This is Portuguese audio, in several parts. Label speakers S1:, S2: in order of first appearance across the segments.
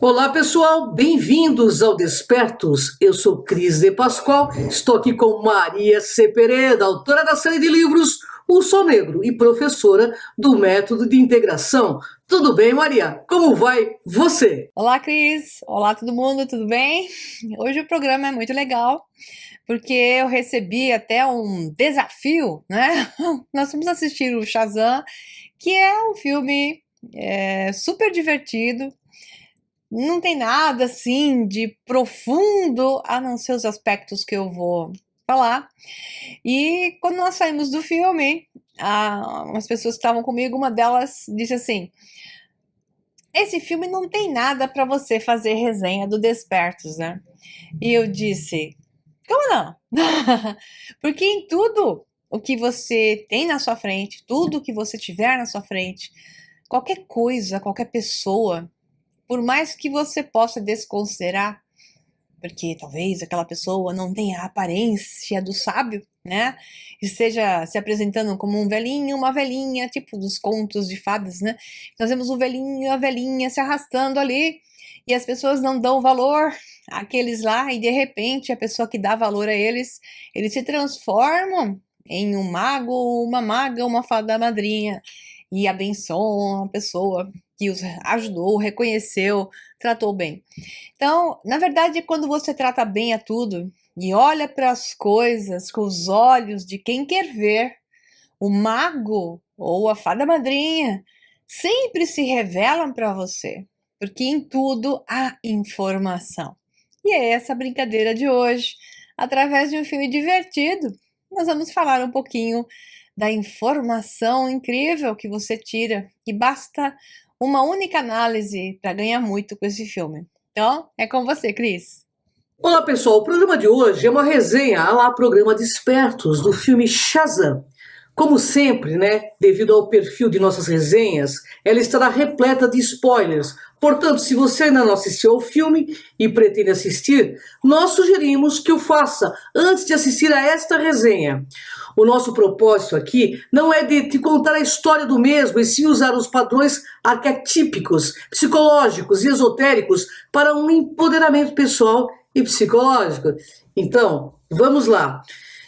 S1: Olá pessoal, bem-vindos ao Despertos. Eu sou Cris de Pascoal, estou aqui com Maria C. Pereira, autora da série de livros O Sol Negro e professora do Método de Integração. Tudo bem, Maria? Como vai você?
S2: Olá, Cris! Olá, todo mundo, tudo bem? Hoje o programa é muito legal, porque eu recebi até um desafio, né? Nós vamos assistir o Shazam, que é um filme super divertido. Não tem nada assim de profundo, a não ser os aspectos que eu vou falar. E quando nós saímos do filme, as pessoas que estavam comigo, uma delas disse assim: esse filme não tem nada para você fazer resenha do Despertos, né? E eu disse: como não? Porque em tudo o que você tem na sua frente, tudo que você tiver na sua frente, qualquer coisa, qualquer pessoa, por mais que você possa desconsiderar, porque talvez aquela pessoa não tenha a aparência do sábio, né? Esteja se apresentando como um velhinho, uma velhinha, tipo dos contos de fadas, né? Nós vemos um velhinho e a velhinha se arrastando ali, e as pessoas não dão valor àqueles lá, e de repente a pessoa que dá valor a eles se transformam em um mago, uma maga, uma fada madrinha, e abençoam a pessoa que os ajudou, reconheceu, tratou bem. Então, na verdade, quando você trata bem a tudo e olha para as coisas com os olhos de quem quer ver, o mago ou a fada madrinha sempre se revelam para você, porque em tudo há informação. E é essa a brincadeira de hoje. Através de um filme divertido, nós vamos falar um pouquinho da informação incrível que você tira, e basta uma única análise para ganhar muito com esse filme. Então, é com você, Cris.
S1: Olá pessoal, o programa de hoje é uma resenha programa Despertos do filme Shazam. Como sempre, né, devido ao perfil de nossas resenhas, ela estará repleta de spoilers. Portanto, se você ainda não assistiu ao filme e pretende assistir, nós sugerimos que o faça antes de assistir a esta resenha. O nosso propósito aqui não é de te contar a história do mesmo, e sim usar os padrões arquetípicos, psicológicos e esotéricos para um empoderamento pessoal e psicológico. Então, vamos lá.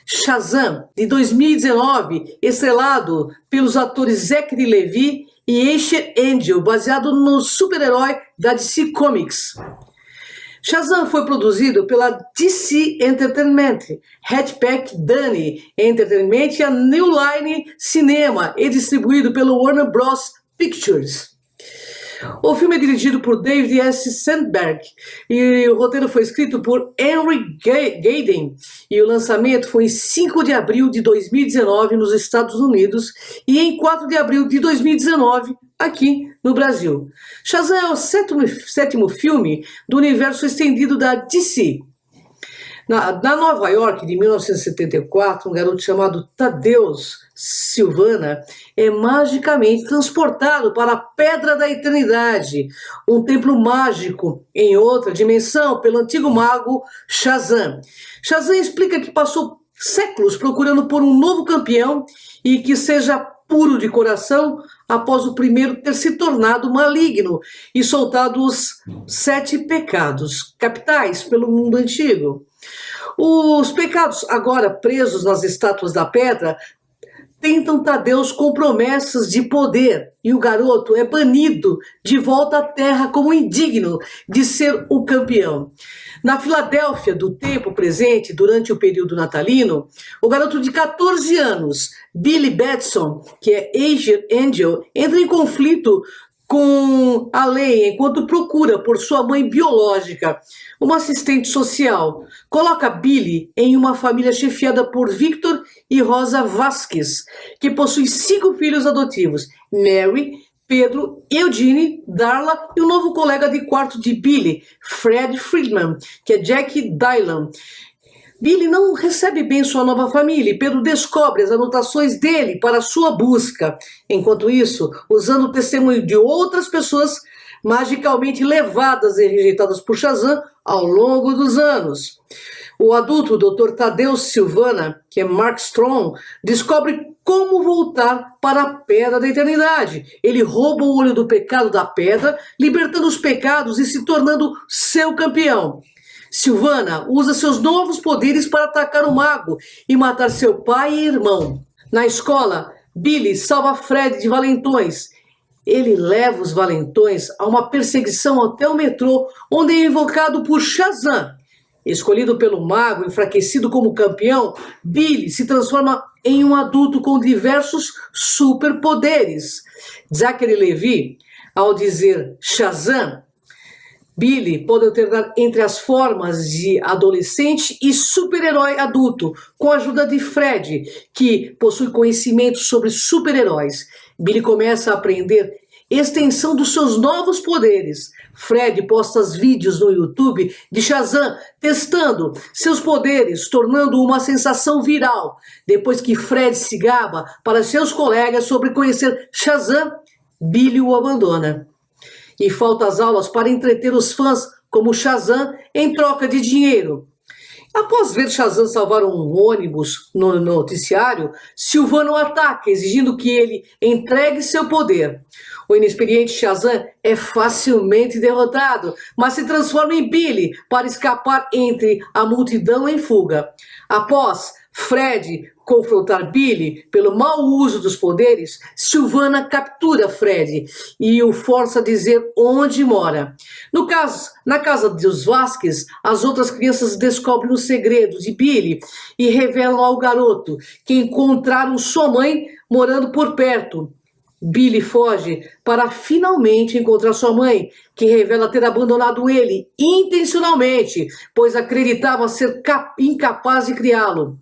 S1: Shazam, de 2019, estrelado pelos atores Zachary Levi e Asher Angel, baseado no super-herói da DC Comics. Shazam foi produzido pela DC Entertainment, Hatchback Dunny Entertainment e a New Line Cinema, e distribuído pelo Warner Bros. Pictures. O filme é dirigido por David S. Sandberg e o roteiro foi escrito por Henry Gayden, e o lançamento foi em 5 de abril de 2019 nos Estados Unidos e em 4 de abril de 2019 aqui no Brasil. Shazam é o sétimo filme do universo estendido da DC. Na Nova York de 1974, um garoto chamado Tadeusz Silvana é magicamente transportado para a Pedra da Eternidade, um templo mágico em outra dimensão, pelo antigo mago Shazam. Shazam explica que passou séculos procurando por um novo campeão e que seja puro de coração após o primeiro ter se tornado maligno e soltado os 7 pecados capitais pelo mundo antigo. Os pecados, agora presos nas estátuas da pedra, tentam Tadeusz com promessas de poder, e o garoto é banido de volta à terra como indigno de ser o campeão. Na Filadélfia do tempo presente, durante o período natalino, o garoto de 14 anos, Billy Batson, que é Asher Angel, entra em conflito com a lei enquanto procura por sua mãe biológica, uma assistente social. Coloca Billy em uma família chefiada por Victor e Rosa Vasquez, que possui 5 filhos adotivos: Mary, Pedro, Eugene, Darla e o novo colega de quarto de Billy, Fred Friedman, que é Jack Dylan. Billy não recebe bem sua nova família e Pedro descobre as anotações dele para sua busca. Enquanto isso, usando o testemunho de outras pessoas magicamente levadas e rejeitadas por Shazam ao longo dos anos. O adulto Dr. Tadeu Silvana, que é Mark Strong, descobre como voltar para a Pedra da Eternidade. Ele rouba o olho do pecado da pedra, libertando os pecados e se tornando seu campeão. Silvana usa seus novos poderes para atacar o mago e matar seu pai e irmão. Na escola, Billy salva Fred de valentões. Ele leva os valentões a uma perseguição até o metrô, onde é invocado por Shazam. Escolhido pelo mago, enfraquecido como campeão, Billy se transforma em um adulto com diversos superpoderes. Zachary Levi, ao dizer Shazam, Billy pode alternar entre as formas de adolescente e super-herói adulto, com a ajuda de Fred, que possui conhecimentos sobre super-heróis. Billy começa a aprender extensão dos seus novos poderes. Fred posta vídeos no YouTube de Shazam testando seus poderes, tornando uma sensação viral. Depois que Fred se gaba para seus colegas sobre conhecer Shazam, Billy o abandona. E falta as aulas para entreter os fãs como Shazam em troca de dinheiro. Após ver Shazam salvar um ônibus no noticiário, Silvana o ataca, exigindo que ele entregue seu poder. O inexperiente Shazam é facilmente derrotado, mas se transforma em Billy para escapar entre a multidão em fuga. Após Fred confrontar Billy pelo mau uso dos poderes, Silvana captura Fred e o força a dizer onde mora. Na casa dos Vasquez, as outras crianças descobrem os segredos de Billy e revelam ao garoto que encontraram sua mãe morando por perto. Billy foge para finalmente encontrar sua mãe, que revela ter abandonado ele intencionalmente, pois acreditava ser incapaz de criá-lo.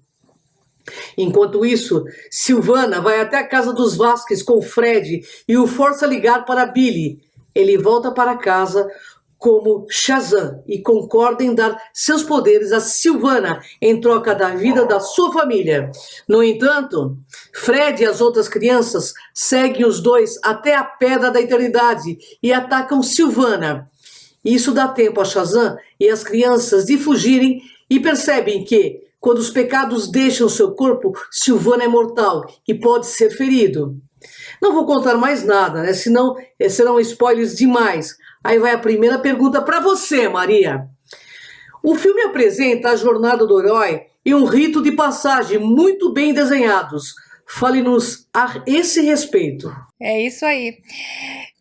S1: Enquanto isso, Silvana vai até a casa dos Vasquez com Fred e o força a ligar para Billy. Ele volta para casa como Shazam e concorda em dar seus poderes a Silvana em troca da vida da sua família. No entanto, Fred e as outras crianças seguem os dois até a Pedra da Eternidade e atacam Silvana. Isso dá tempo a Shazam e as crianças de fugirem e percebem que, quando os pecados deixam seu corpo, Silvana é mortal e pode ser ferido. Não vou contar mais nada, né? Senão serão spoilers demais. Aí vai a primeira pergunta para você, Maria. O filme apresenta a jornada do herói e um rito de passagem muito bem desenhados. Fale-nos a esse respeito.
S2: É isso aí.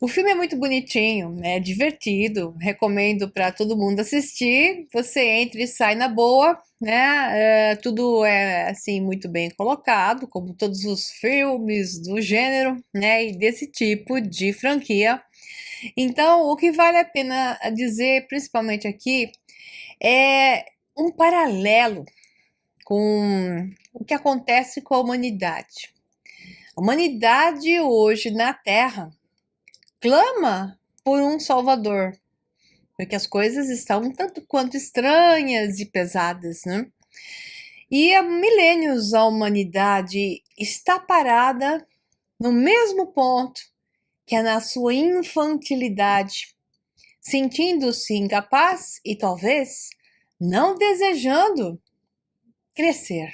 S2: O filme é muito bonitinho, é divertido, recomendo para todo mundo assistir. Você entra e sai na boa, né? Tudo é assim muito bem colocado, como todos os filmes do gênero, né? E desse tipo de franquia. Então, o que vale a pena dizer, principalmente aqui, é um paralelo com o que acontece com a humanidade. A humanidade hoje na Terra clama por um Salvador, porque as coisas estão um tanto quanto estranhas e pesadas, né? E há milênios a humanidade está parada no mesmo ponto que é na sua infantilidade, sentindo-se incapaz e talvez não desejando crescer,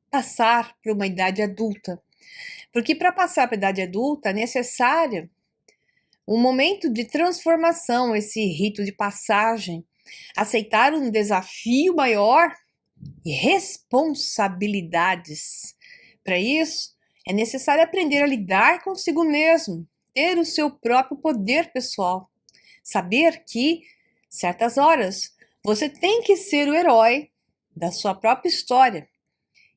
S2: passar para uma idade adulta. Porque para passar para a idade adulta é necessário um momento de transformação, esse rito de passagem, aceitar um desafio maior e responsabilidades. Para isso, é necessário aprender a lidar consigo mesmo, ter o seu próprio poder pessoal, saber que, certas horas, você tem que ser o herói da sua própria história.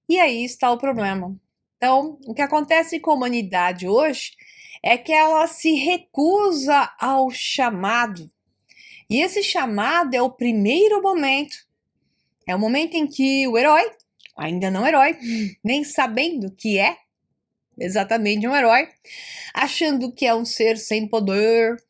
S2: E aí está o problema. Então, o que acontece com a humanidade hoje é que ela se recusa ao chamado. E esse chamado é o primeiro momento. É o momento em que o herói, ainda não herói, nem sabendo que é exatamente um herói, achando que é um ser sem poder,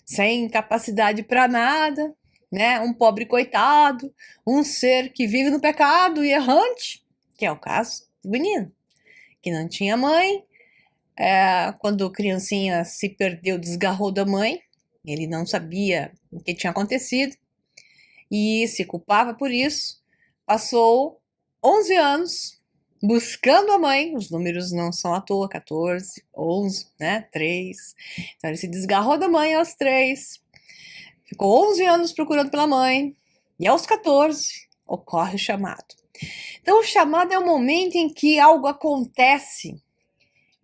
S2: sem capacidade para nada, né? Um pobre coitado, um ser que vive no pecado e errante, que é o caso do menino, que não tinha mãe, quando criancinha se perdeu, desgarrou da mãe, ele não sabia o que tinha acontecido e se culpava por isso, passou 11 anos buscando a mãe, os números não são à toa, 14, 11, né, 3. Então ele se desgarrou da mãe aos 3, ficou 11 anos procurando pela mãe, e aos 14 ocorre o chamado. Então o chamado é o momento em que algo acontece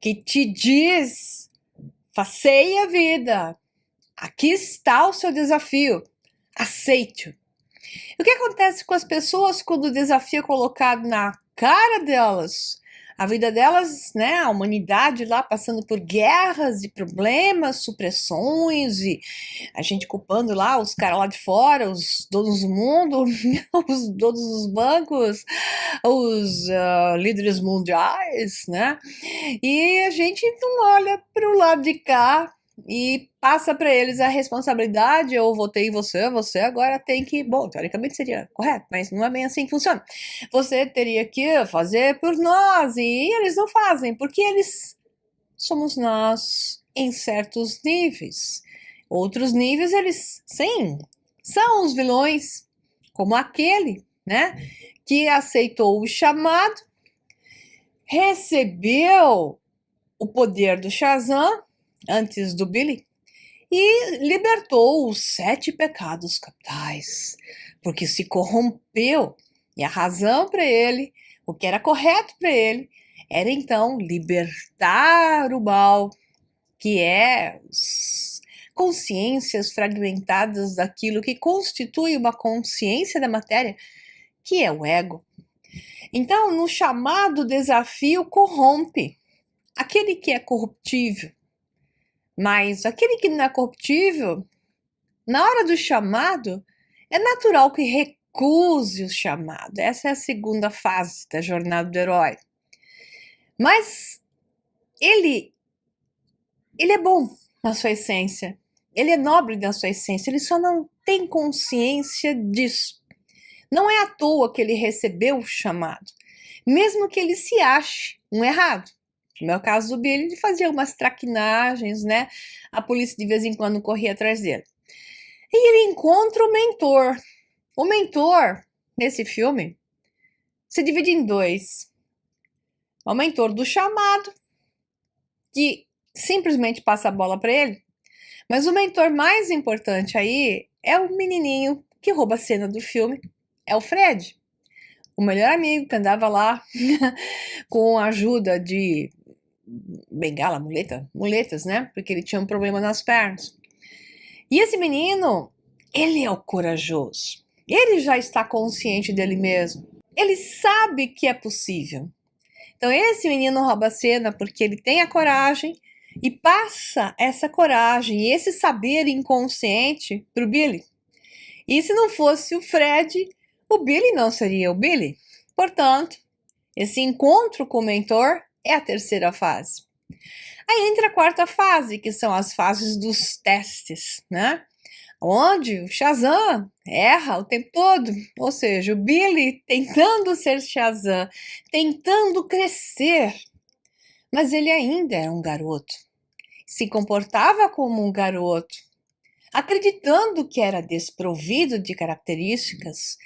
S2: que te diz, faceie a vida, aqui está o seu desafio, aceite-o. O que acontece com as pessoas quando o desafio é colocado na cara delas? A vida delas, né, a humanidade lá passando por guerras e problemas, supressões, e a gente culpando lá os caras lá de fora, os donos do mundo, os donos dos bancos, os líderes mundiais, né? E a gente não olha para o lado de cá e passa para eles a responsabilidade. Eu votei em você, você agora tem que... Bom, teoricamente seria correto, mas não é bem assim que funciona. Você teria que fazer por nós, e eles não fazem, porque eles somos nós em certos níveis. Outros níveis, eles, sim, são os vilões, como aquele, né, que aceitou o chamado, recebeu o poder do Shazam antes do Billy e libertou os 7 pecados capitais, porque se corrompeu, e a razão para ele, o que era correto para ele, era então libertar o mal, que é as consciências fragmentadas daquilo que constitui uma consciência da matéria, que é o ego. Então, no chamado desafio, corrompe aquele que é corruptível. Mas aquele que não é corruptível, na hora do chamado, é natural que recuse o chamado. Essa é a segunda fase da jornada do herói. Mas ele é bom na sua essência. Ele é nobre na sua essência. Ele só não tem consciência disso. Não é à toa que ele recebeu o chamado, mesmo que ele se ache um errado. No meu caso do Billy, ele fazia umas traquinagens, né? A polícia de vez em quando corria atrás dele. E ele encontra o mentor. O mentor, nesse filme, se divide em 2. O mentor do chamado, que simplesmente passa a bola para ele. Mas o mentor mais importante aí é o menininho que rouba a cena do filme. É o Fred, o melhor amigo que andava lá com a ajuda de bengala, muletas, né? Porque ele tinha um problema nas pernas. E esse menino, ele é o corajoso. Ele já está consciente dele mesmo. Ele sabe que é possível. Então esse menino rouba a cena porque ele tem a coragem e passa essa coragem e esse saber inconsciente para o Billy. E se não fosse o Fred, o Billy não seria o Billy. Portanto, esse encontro com o mentor é a terceira fase. Aí entra a quarta fase, que são as fases dos testes, né? Onde o Shazam erra o tempo todo. Ou seja, o Billy tentando ser Shazam, tentando crescer, mas ele ainda era um garoto. Se comportava como um garoto, acreditando que era desprovido de características,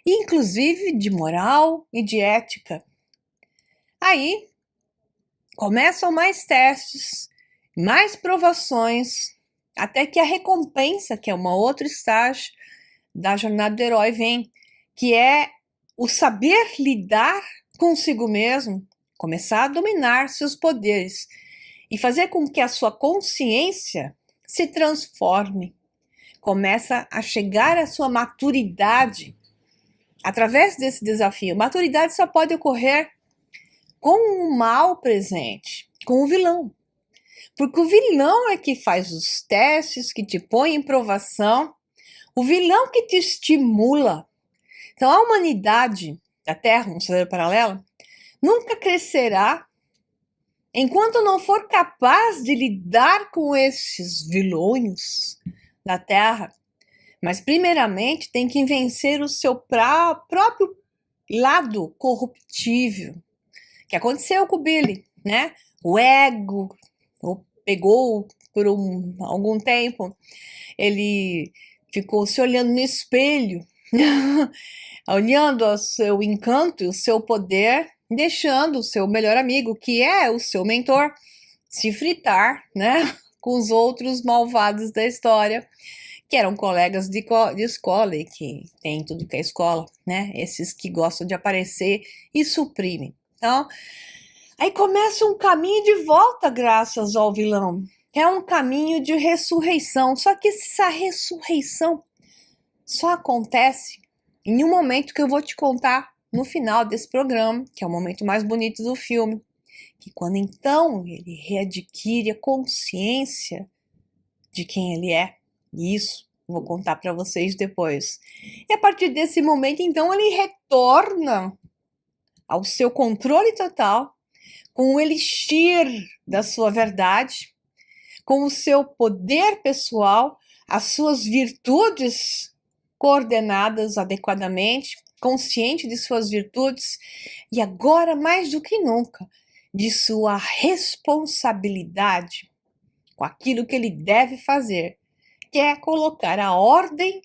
S2: inclusive de moral e de ética. Aí começam mais testes, mais provações, até que a recompensa, que é uma outra estágio da jornada do herói, vem, que é o saber lidar consigo mesmo, começar a dominar seus poderes e fazer com que a sua consciência se transforme. Começa a chegar à sua maturidade através desse desafio. Maturidade só pode ocorrer com o mal presente, com o vilão. Porque o vilão é que faz os testes, que te põe em provação, o vilão que te estimula. Então a humanidade da Terra, um cenário paralelo, nunca crescerá enquanto não for capaz de lidar com esses vilões da Terra. Mas primeiramente tem que vencer o seu próprio lado corruptível, que aconteceu com o Billy, né? O ego o pegou por algum tempo, ele ficou se olhando no espelho olhando o seu encanto e o seu poder, deixando o seu melhor amigo, que é o seu mentor, se fritar, né, com os outros malvados da história, que eram colegas de escola e que tem tudo que é escola, né, esses que gostam de aparecer e suprimem. Então, aí começa um caminho de volta graças ao vilão. É um caminho de ressurreição, só que essa ressurreição só acontece em um momento que eu vou te contar no final desse programa, que é o momento mais bonito do filme, que quando então ele readquire a consciência de quem ele é, e isso eu vou contar para vocês depois. E a partir desse momento, então, ele retorna ao seu controle total, com o elixir da sua verdade, com o seu poder pessoal, as suas virtudes coordenadas adequadamente, consciente de suas virtudes e agora mais do que nunca de sua responsabilidade com aquilo que ele deve fazer, que é colocar a ordem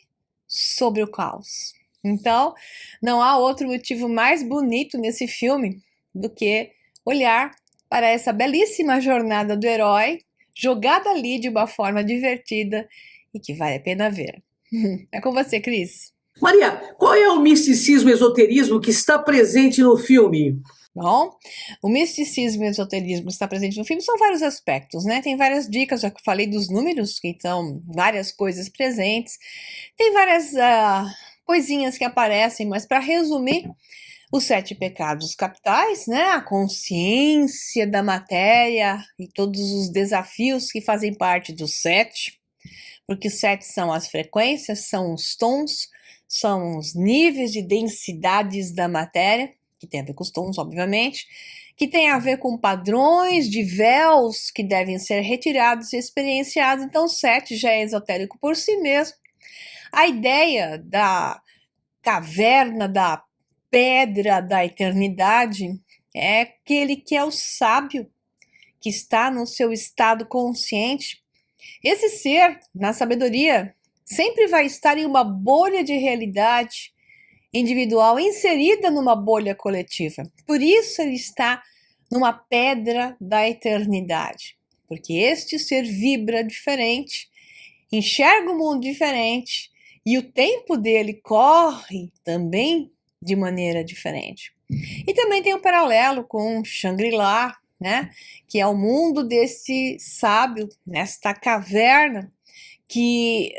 S2: sobre o caos. Então, não há outro motivo mais bonito nesse filme do que olhar para essa belíssima jornada do herói, jogada ali de uma forma divertida e que vale a pena ver. É com você, Cris.
S1: Maria, qual é o misticismo e esoterismo que está presente no filme?
S2: Bom, o misticismo e o esoterismo que está presente no filme são vários aspectos, né? Tem várias dicas, já que eu falei dos números, que estão várias coisas presentes. Tem várias coisinhas que aparecem, mas para resumir, os 7 pecados capitais, né? A consciência da matéria e todos os desafios que fazem parte dos 7, porque os 7 são as frequências, são os tons, são os níveis de densidades da matéria, que tem a ver com os tons, obviamente, que tem a ver com padrões de véus que devem ser retirados e experienciados. Então, 7 já é esotérico por si mesmo. A ideia da caverna, da pedra da eternidade, é aquele que é o sábio, que está no seu estado consciente. Esse ser, na sabedoria, sempre vai estar em uma bolha de realidade individual inserida numa bolha coletiva. Por isso ele está numa pedra da eternidade, porque este ser vibra diferente, enxerga o mundo diferente e o tempo dele corre também de maneira diferente. E também tem um paralelo com Shangri-La, né? Que é o mundo desse sábio, nesta caverna que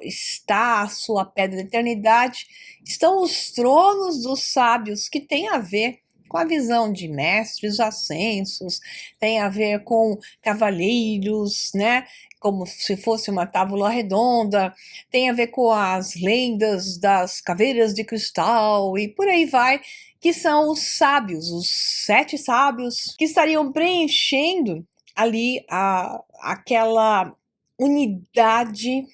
S2: está a sua pedra da eternidade, estão os tronos dos sábios, que tem a ver com a visão de mestres ascensos, tem a ver com cavaleiros, né? Como se fosse uma tábua redonda, tem a ver com as lendas das caveiras de cristal e por aí vai, que são os sábios, os 7 sábios, que estariam preenchendo ali aquela unidade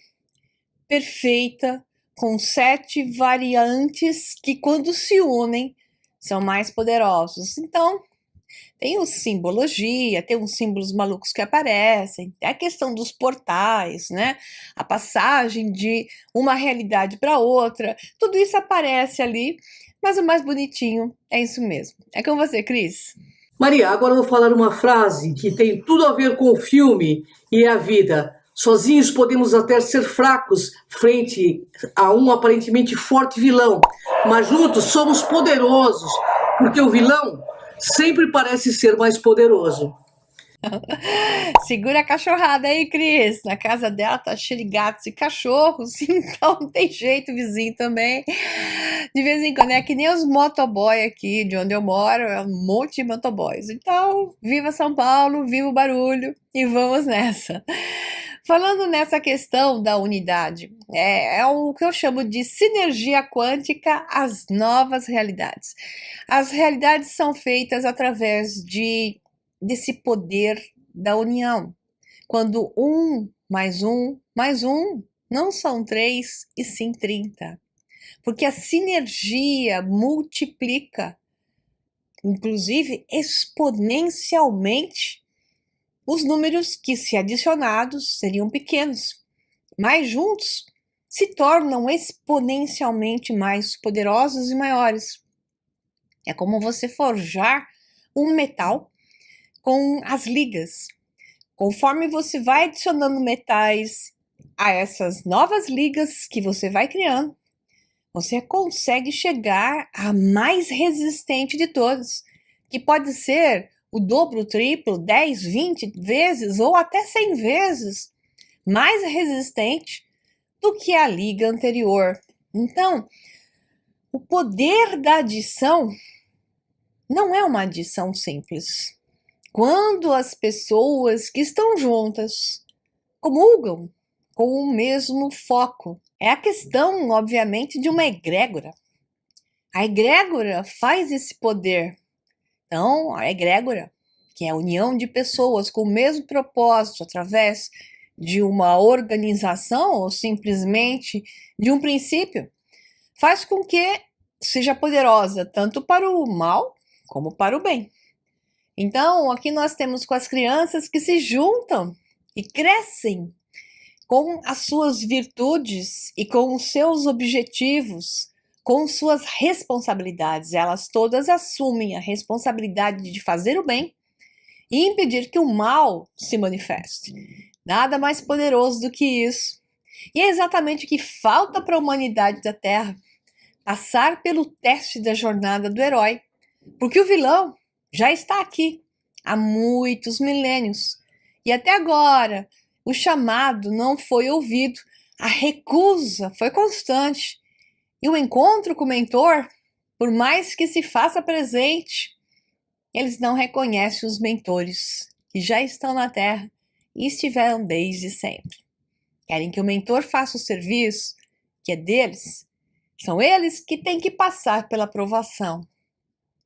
S2: perfeita com 7 variantes que, quando se unem, são mais poderosos. Então, tem o simbologia, tem uns símbolos malucos que aparecem, tem a questão dos portais, né? A passagem de uma realidade para outra, tudo isso aparece ali, mas o mais bonitinho é isso mesmo. É com você, Cris.
S1: Maria, agora eu vou falar uma frase que tem tudo a ver com o filme e a vida. Sozinhos podemos até ser fracos frente a um aparentemente forte vilão, mas juntos somos poderosos, porque o vilão sempre parece ser mais poderoso.
S2: Segura a cachorrada aí, Cris. Na casa dela tá cheio de gatos e cachorros, então não tem jeito, vizinho também. De vez em quando é que nem os motoboy aqui de onde eu moro, é um monte de motoboys. Então, viva São Paulo, viva o barulho e vamos nessa. Falando nessa questão da unidade, é o que eu chamo de sinergia quântica às novas realidades. As realidades são feitas através desse poder da união. Quando 1 mais 1 mais 1 não são 3 e sim 30. Porque a sinergia multiplica, inclusive exponencialmente, os números que, se adicionados, seriam pequenos, mas juntos se tornam exponencialmente mais poderosos e maiores. É como você forjar um metal com as ligas. Conforme você vai adicionando metais a essas novas ligas que você vai criando, você consegue chegar à mais resistente de todas, que pode ser o dobro, o triplo, 10, 20 vezes ou até 100 vezes mais resistente do que a liga anterior. Então, o poder da adição não é uma adição simples. Quando as pessoas que estão juntas comulgam com o mesmo foco, é a questão, obviamente, de uma egrégora. A egrégora faz esse poder. Então, a egrégora, que é a união de pessoas com o mesmo propósito através de uma organização ou simplesmente de um princípio, faz com que seja poderosa tanto para o mal como para o bem. Então, aqui nós temos com as crianças que se juntam e crescem com as suas virtudes e com os seus objetivos, com suas responsabilidades. Elas todas assumem a responsabilidade de fazer o bem e impedir que o mal se manifeste. Nada mais poderoso do que isso. E é exatamente o que falta para a humanidade da Terra: passar pelo teste da jornada do herói, porque o vilão já está aqui há muitos milênios e até agora o chamado não foi ouvido, a recusa foi constante e o encontro com o mentor, por mais que se faça presente, eles não reconhecem os mentores que já estão na Terra e estiveram desde sempre. Querem que o mentor faça o serviço que é deles. São eles que têm que passar pela aprovação,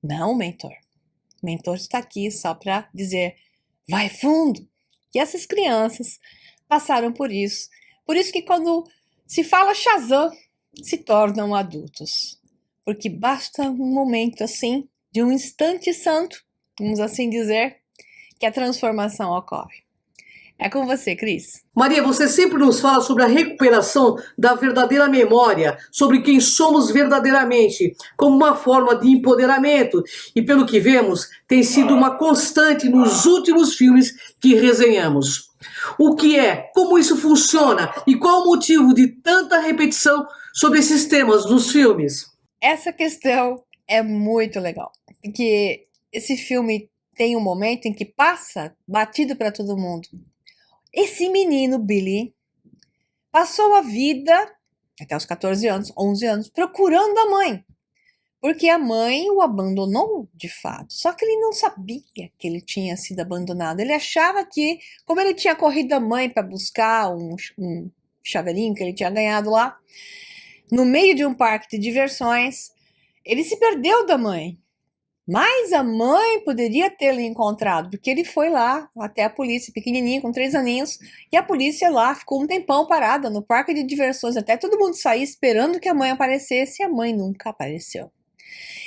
S2: não o mentor. O mentor está aqui só para dizer, vai fundo. E essas crianças passaram por isso. Por isso que quando se fala Shazam, se tornam adultos. Porque basta um momento assim, de um instante santo, vamos assim dizer, que a transformação ocorre. É com você, Cris.
S1: Maria, você sempre nos fala sobre a recuperação da verdadeira memória, sobre quem somos verdadeiramente, como uma forma de empoderamento. E pelo que vemos, tem sido uma constante nos últimos filmes que resenhamos. O que é, como isso funciona e qual o motivo de tanta repetição sobre esses temas nos filmes?
S2: Essa questão é muito legal, porque esse filme tem um momento em que passa batido para todo mundo. Esse menino, Billy, passou a vida, até os 14 anos, 11 anos, procurando a mãe. Porque a mãe o abandonou de fato. Só que ele não sabia que ele tinha sido abandonado. Ele achava que, como ele tinha corrido a mãe para buscar um chaveirinho que ele tinha ganhado lá, no meio de um parque de diversões, ele se perdeu da mãe. Mas a mãe poderia tê-lo encontrado, porque ele foi lá até a polícia, pequenininho, com 3 aninhos, e a polícia lá ficou um tempão parada no parque de diversões, até todo mundo sair esperando que a mãe aparecesse, e a mãe nunca apareceu.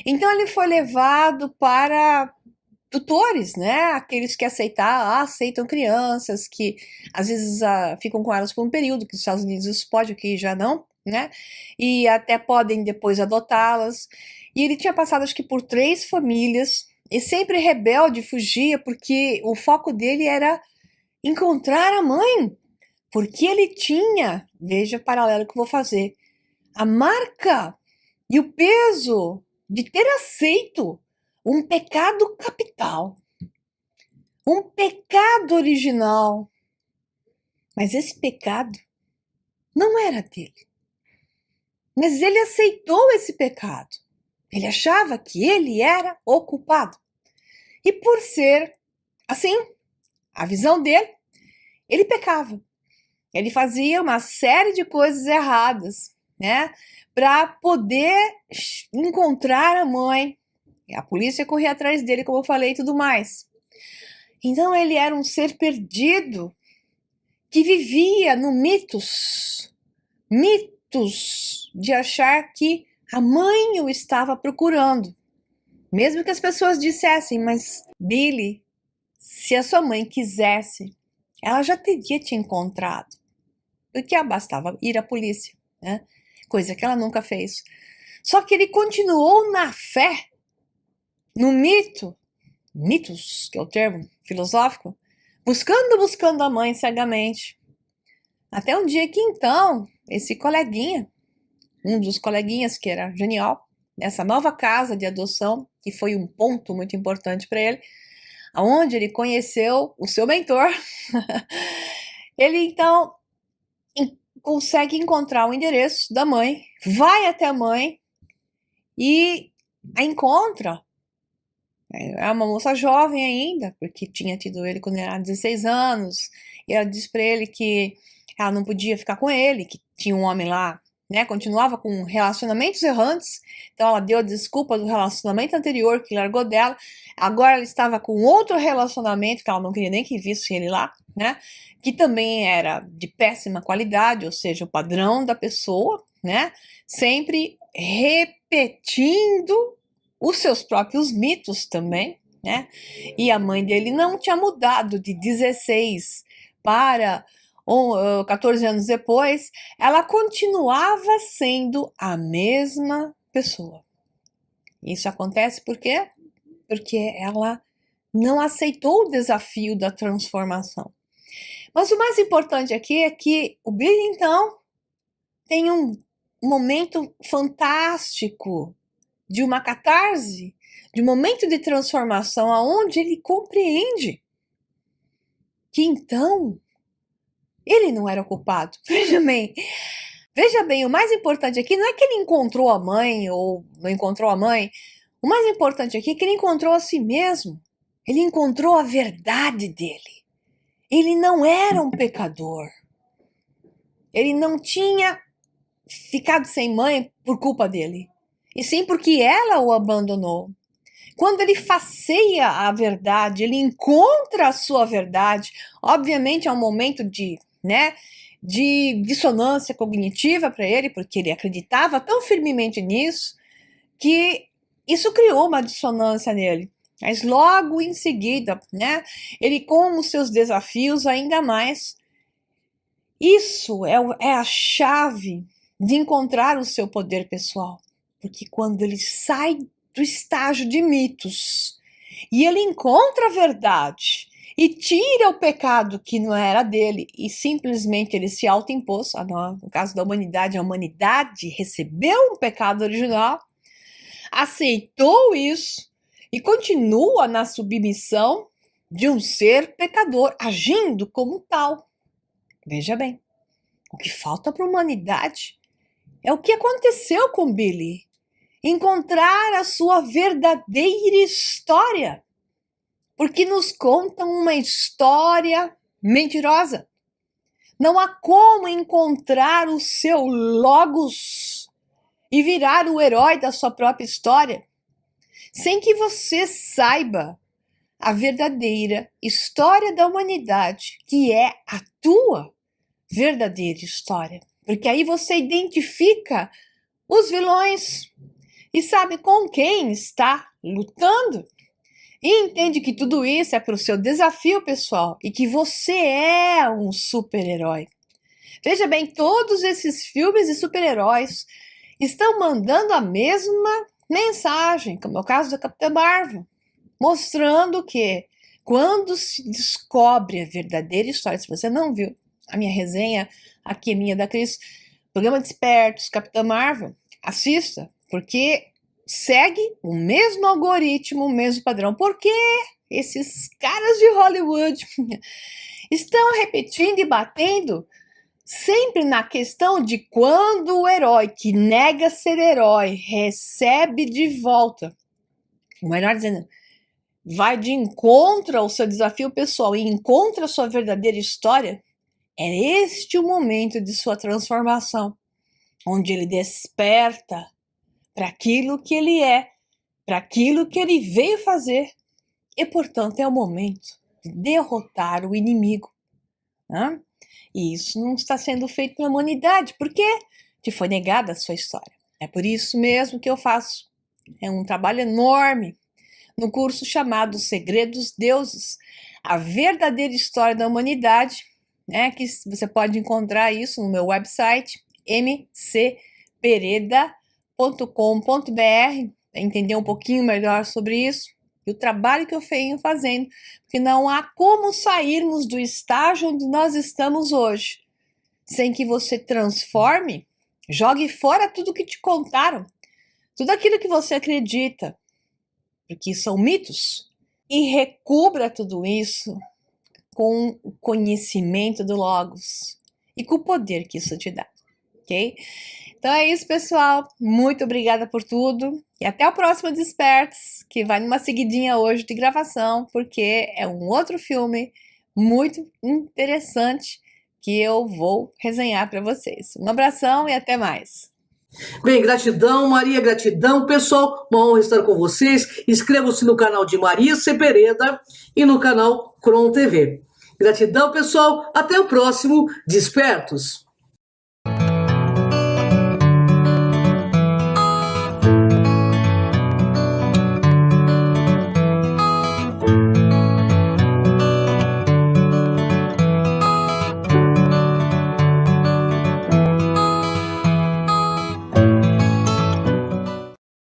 S2: Então ele foi levado para tutores, né? Aqueles que aceitam crianças, que às vezes ficam com elas por um período, que nos Estados Unidos isso pode, aqui já não, né? E até podem depois adotá-las. E ele tinha passado, acho que, por 3 famílias, e sempre rebelde, fugia, porque o foco dele era encontrar a mãe. Porque ele tinha, veja o paralelo que eu vou fazer, a marca e o peso de ter aceito um pecado capital, um pecado original. Mas esse pecado não era dele. Mas ele aceitou esse pecado. Ele achava que ele era o culpado. E por ser assim, a visão dele, ele pecava. Ele fazia uma série de coisas erradas, né? Para poder encontrar a mãe. A polícia corria atrás dele, como eu falei, e tudo mais. Então ele era um ser perdido que vivia no mitos de achar que a mãe o estava procurando. Mesmo que as pessoas dissessem, mas Billy, se a sua mãe quisesse, ela já teria te encontrado. Porque bastava ir à polícia. né? Coisa que ela nunca fez. Só que ele continuou na fé, no mitos, que é o termo filosófico, buscando a mãe cegamente. Até um dia que então, esse coleguinha, um dos coleguinhas que era genial, nessa nova casa de adoção, que foi um ponto muito importante para ele, aonde ele conheceu o seu mentor, ele então consegue encontrar o endereço da mãe, vai até a mãe e a encontra. É uma moça jovem ainda, porque tinha tido ele quando era 16 anos, e ela disse para ele que ela não podia ficar com ele, que tinha um homem lá, né, continuava com relacionamentos errantes, então ela deu a desculpa do relacionamento anterior que largou dela, agora ela estava com outro relacionamento, que ela não queria nem que visse ele lá, né, que também era de péssima qualidade, ou seja, o padrão da pessoa, né, sempre repetindo os seus próprios mitos também, né? E a mãe dele não tinha mudado de 16 para 14 anos depois, ela continuava sendo a mesma pessoa. Isso acontece por quê? Porque ela não aceitou o desafio da transformação. Mas o mais importante aqui é que o Billy, então, tem um momento fantástico de uma catarse, de um momento de transformação, aonde ele compreende que então ele não era o culpado. Veja bem, o mais importante aqui não é que ele encontrou a mãe ou não encontrou a mãe. O mais importante aqui é que ele encontrou a si mesmo. Ele encontrou a verdade dele. Ele não era um pecador. Ele não tinha ficado sem mãe por culpa dele, e sim porque ela o abandonou. Quando ele faceia a verdade, ele encontra a sua verdade, obviamente é um momento de dissonância cognitiva para ele, porque ele acreditava tão firmemente nisso, que isso criou uma dissonância nele. Mas logo em seguida, né, ele com os seus desafios ainda mais, isso é a chave de encontrar o seu poder pessoal. Porque quando ele sai do estágio de mitos e ele encontra a verdade e tira o pecado que não era dele e simplesmente ele se autoimpôs, no caso da humanidade, a humanidade recebeu um pecado original, aceitou isso e continua na submissão de um ser pecador, agindo como tal. Veja bem, o que falta para a humanidade é o que aconteceu com Billy. Encontrar a sua verdadeira história. Porque nos contam uma história mentirosa. Não há como encontrar o seu logos e virar o herói da sua própria história sem que você saiba a verdadeira história da humanidade, que é a tua verdadeira história. Porque aí você identifica os vilões e sabe com quem está lutando. E entende que tudo isso é para o seu desafio pessoal e que você é um super-herói. Veja bem, todos esses filmes de super-heróis estão mandando a mesma mensagem, como é o caso da Capitã Marvel, mostrando que quando se descobre a verdadeira história, se você não viu a minha resenha, aqui é minha da Cris, Programa de Espertos, Capitã Marvel, assista, porque segue o mesmo algoritmo, o mesmo padrão. Porque esses caras de Hollywood estão repetindo e batendo sempre na questão de quando o herói que nega ser herói recebe de volta, ou melhor dizendo, vai de encontro ao seu desafio pessoal e encontra a sua verdadeira história, é este o momento de sua transformação, onde ele desperta para aquilo que ele é, para aquilo que ele veio fazer. E, portanto, é o momento de derrotar o inimigo. Né? E isso não está sendo feito pela humanidade, porque te foi negada a sua história. É por isso mesmo que eu faço. É um trabalho enorme no curso chamado Segredos Deuses, a verdadeira história da humanidade, né, que você pode encontrar isso no meu website, mcpereda.com.br, entender um pouquinho melhor sobre isso e o trabalho que eu venho fazendo, porque não há como sairmos do estágio onde nós estamos hoje sem que você transforme, jogue fora tudo que te contaram, tudo aquilo que você acredita, porque são mitos, e recubra tudo isso com o conhecimento do Logos e com o poder que isso te dá, ok? Então é isso, pessoal. Muito obrigada por tudo e até o próximo Despertos, que vai numa seguidinha hoje de gravação, porque é um outro filme muito interessante que eu vou resenhar para vocês. Um abração e até mais.
S1: Bem, gratidão, Maria, gratidão. Pessoal, uma honra estar com vocês. Inscrevam-se no canal de Maria C. Pereda e no canal Cron TV. Gratidão, pessoal. Até o próximo Despertos.